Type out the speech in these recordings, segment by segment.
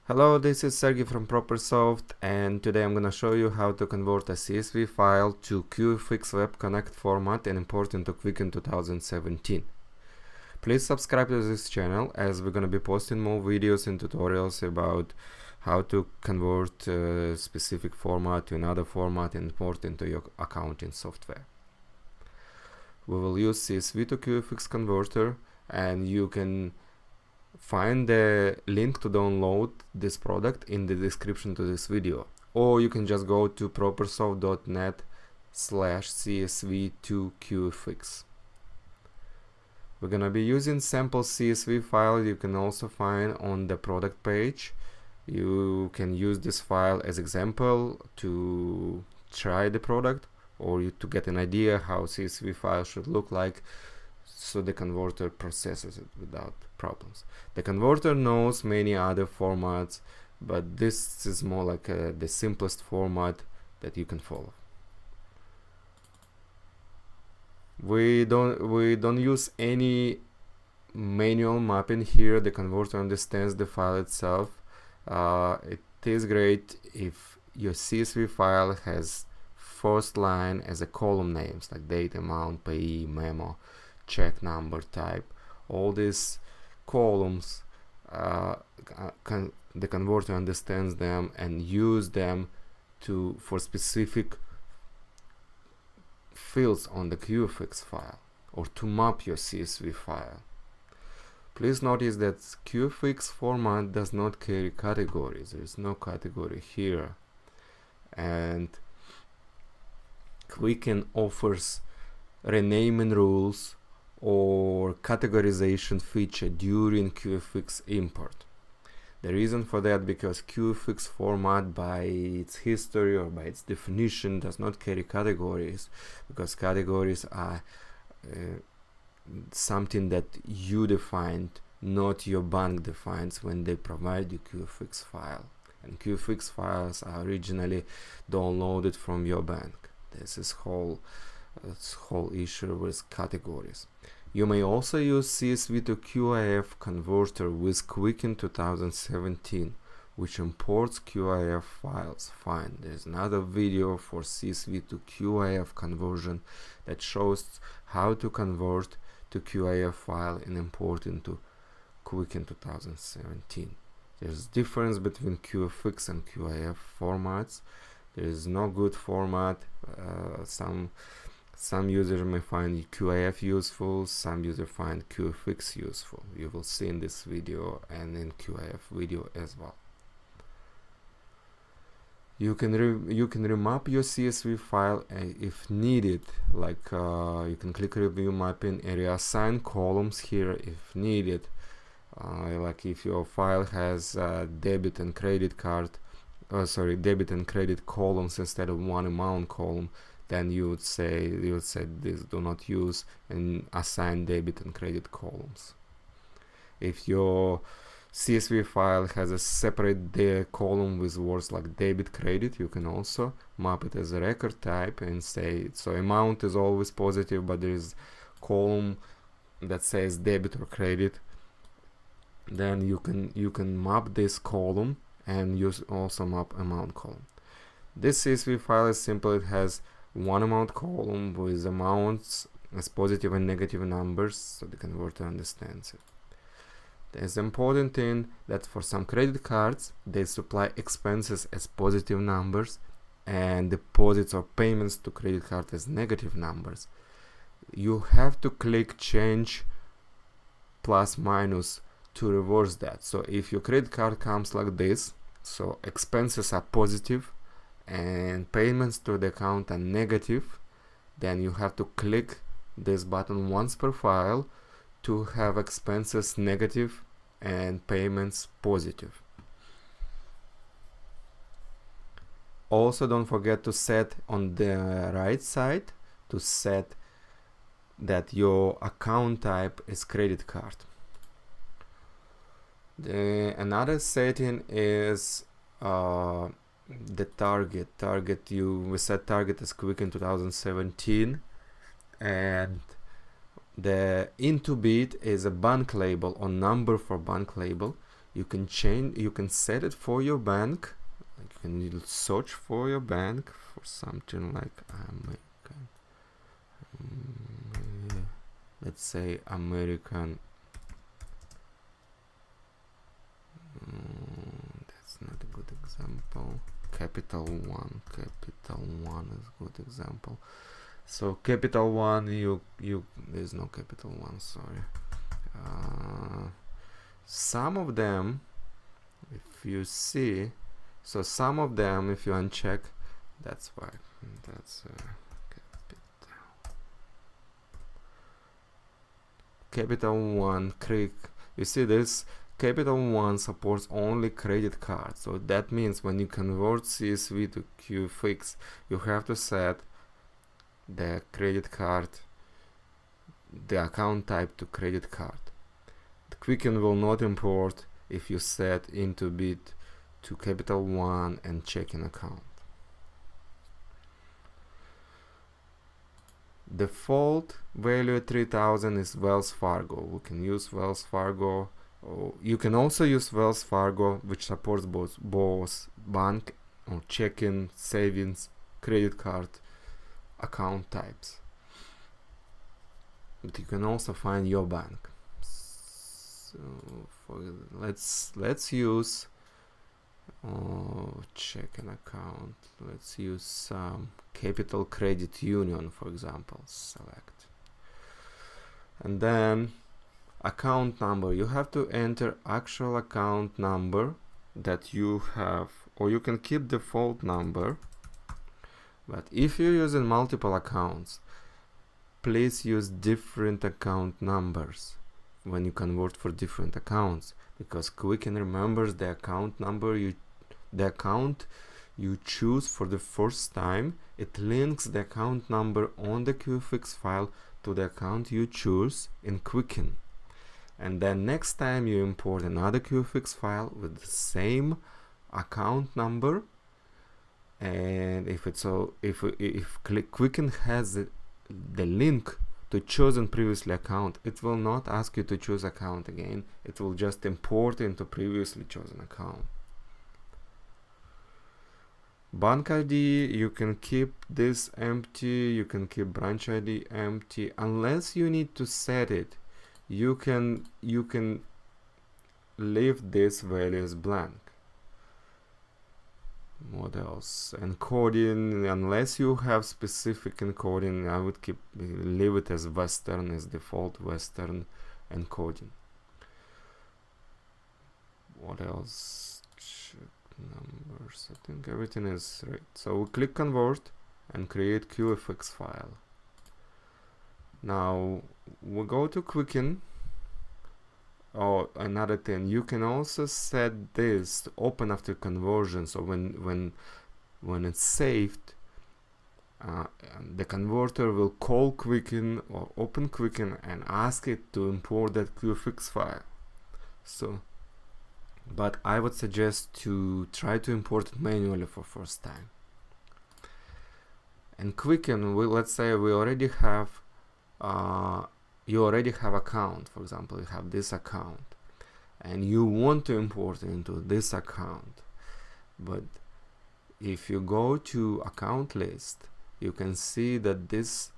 Hello, this is Sergey from ProperSoft, and today I'm going to show you how to convert a CSV file to QFX Web Connect format and import into Quicken 2017. Please subscribe to this channel, as we're going to be posting more videos and tutorials about how to convert a specific format to another format and import into your accounting software. We will use CSV2QFX converter, and you can find the link to download this product in the description to this video, or you can just go to propersoft.net/CSV2QFX. We're gonna be using sample CSV file you can also find on the product page. You can use this file as example to try the product, or to get an idea how CSV file should look like, so the converter processes it without problems. The converter knows many other formats, but this is more like the simplest format that you can follow. We don't use any manual mapping here. The converter understands the file itself. It is great if your CSV file has first line as a column names like date, amount, payee, memo, check number, type. All these columns, the converter understands them and use them for specific fields on the QFX file, or to map your CSV file. Please notice that QFX format does not carry categories. There is no category here, and Quicken offers renaming rules or categorization feature during QFX import. The reason for that, because QFX format by its history or by its definition does not carry categories, because categories are something that you defined, not your bank defines when they provide you QFX file, and QFX files are originally downloaded from your bank. This is whole issue with categories. You may also use CSV2QFX converter with Quicken 2017, which imports QFX files. Fine, there's another video for CSV2QFX conversion that shows how to convert to QFX file and import into Quicken 2017. There's difference between QFX and QFX formats. There is no good format. Some users may find QFX useful, some users find QFX useful. You will see in this video and in QFX video as well. You can remap your CSV file if needed, like you can click review mapping and reassign columns here if needed. Like if your file has debit and credit columns instead of one amount column, then you would say this do not use and assign debit and credit columns. If your CSV file has a separate column with words like debit, credit, you can also map it as a record type and say, so amount is always positive, but there is column that says debit or credit. Then you can map this column and use also map amount column. This CSV file is simple. It has one amount column with amounts as positive and negative numbers, so the converter understands it. There's an important thing that for some credit cards they supply expenses as positive numbers and deposits or payments to credit card as negative numbers. You have to click change plus minus to reverse that. So if your credit card comes like this, so expenses are positive and payments to the account are negative, then you have to click this button once per file to have expenses negative and payments positive. Also, don't forget to set on the right side to set that your account type is credit card. Another setting is the target. We set target as Quicken 2017, and the INTU.BID is a bank label or number for bank label. You can change, you can set it for your bank. Like you can search for your bank for something like American, let's say American, that's not a good example. Capital One is a good example. So Capital One, there's no Capital One, sorry. Some of them, if you see, so some of them, if you uncheck, that's why, that's Capital One, you see this, Capital One supports only credit cards. So that means when you convert CSV to QFX, you have to set the credit card, the account type to credit card. The Quicken will not import if you set INTU.BID to Capital One and checking account. Default value 3000 is Wells Fargo. We can use Wells Fargo. You can also use Wells Fargo, which supports both bank or checking, savings, credit card account types. But you can also find your bank. So let's use checking account. Let's use Capital Credit Union, for example. Select, and then account number. You have to enter actual account number that you have, or you can keep default number. But if you're using multiple accounts, please use different account numbers when you convert for different accounts, because Quicken remembers the account number the account you choose for the first time. It links the account number on the QFX file to the account you choose in Quicken, and then next time you import another QFX file with the same account number, and if Quicken has the link to chosen previously account, it will not ask you to choose account again. It will just import into previously chosen account. Bank ID, you can keep this empty, you can keep branch ID empty, unless you need to set it. You can leave this value as blank. What else? Encoding, unless you have specific encoding, I would leave it as Western, as default Western encoding. What else? Check numbers. I think everything is right. So we click convert and create QFX file. Now we go to Quicken. Oh, another thing, you can also set this to open after conversion. So when it's saved, the converter will call Quicken or open Quicken and ask it to import that QFX file. So, but I would suggest to try to import it manually for first time. And Quicken, let's say we already have you already have account. For example, you have this account and you want to import into this account, but if you go to account list, you can see that this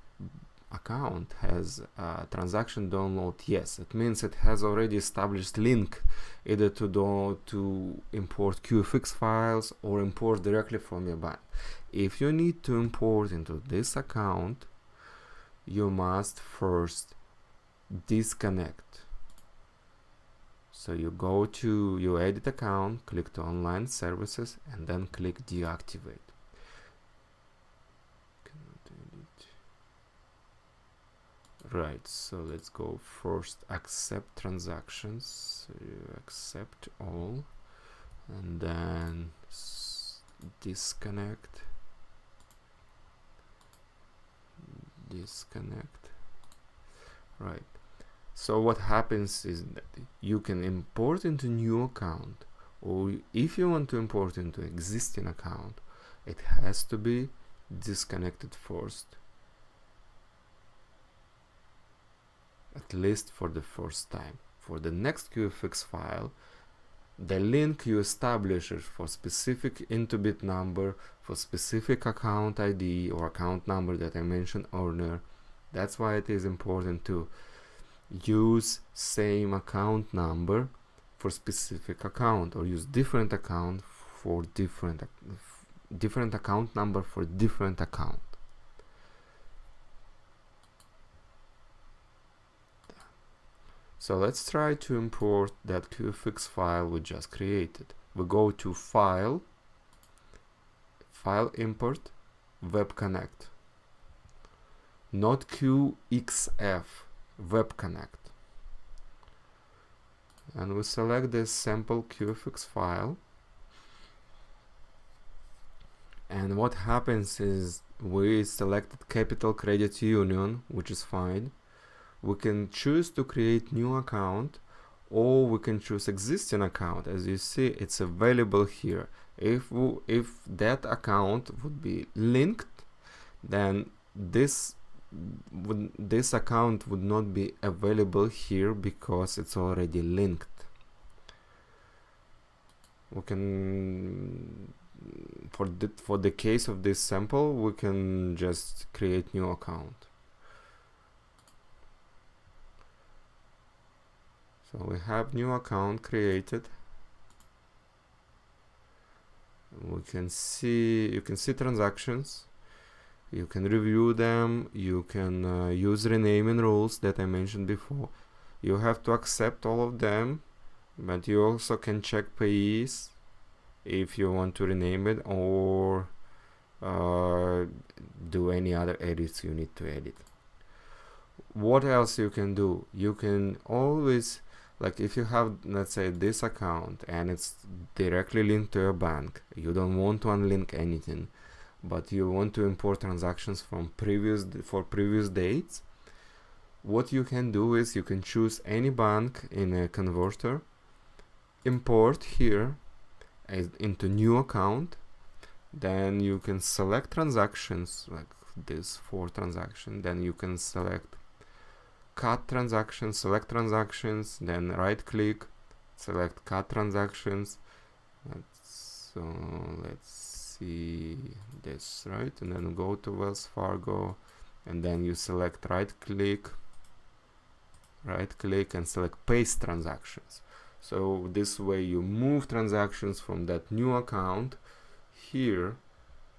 account has transaction download yes. It means it has already established link either to import QFX files or import directly from your bank. If you need to import into this account, you must first disconnect. So you go to your edit account, click to online services, and then click deactivate. Right, so let's go first accept transactions. So you accept all, and then disconnect. Right, so what happens is that you can import into new account, or if you want to import into existing account, it has to be disconnected first, at least for the first time. For the next QFX file, the link you establish for specific INTU.BID number, for specific account ID or account number that I mentioned earlier. That's why it is important to use same account number for specific account, or use different account for different account number for different account. So let's try to import that QFX file we just created. We go to File, File Import, Web Connect. Not QXF, Web Connect. And we select this sample QFX file. And what happens is we selected Capital Credit Union, which is fine. We can choose to create new account, or we can choose existing account. As you see, it's available here. If that account would be linked, then this account would not be available here because it's already linked. We can, for the case of this sample, we can just create new account. So we have new account created. You can see transactions. You can review them. You can use renaming rules that I mentioned before. You have to accept all of them, but you also can check payees if you want to rename it, or do any other edits you need to edit. What else you can do? You can always, like if you have, let's say, this account and it's directly linked to your bank, you don't want to unlink anything, but you want to import transactions from previous dates. What you can do is you can choose any bank in a converter, import here into new account, then you can select transactions like this 4 transactions, then you can select cut transactions, select transactions, then right click, select cut transactions. So let's see this, right? And then go to Wells Fargo, and then you select right click and select paste transactions. So this way you move transactions from that new account here,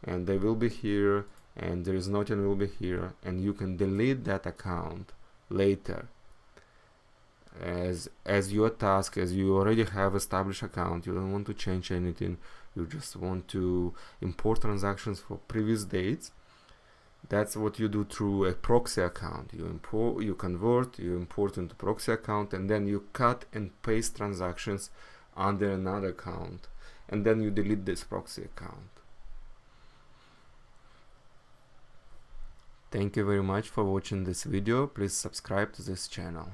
and they will be here, and there is nothing will be here, and you can delete that account later as your task, as you already have established account. You don't want to change anything, you just want to import transactions for previous dates. That's what you do through a proxy account. You import, you convert, you import into proxy account, and then you cut and paste transactions under another account, and then you delete this proxy account. Thank you very much for watching this video. Please subscribe to this channel.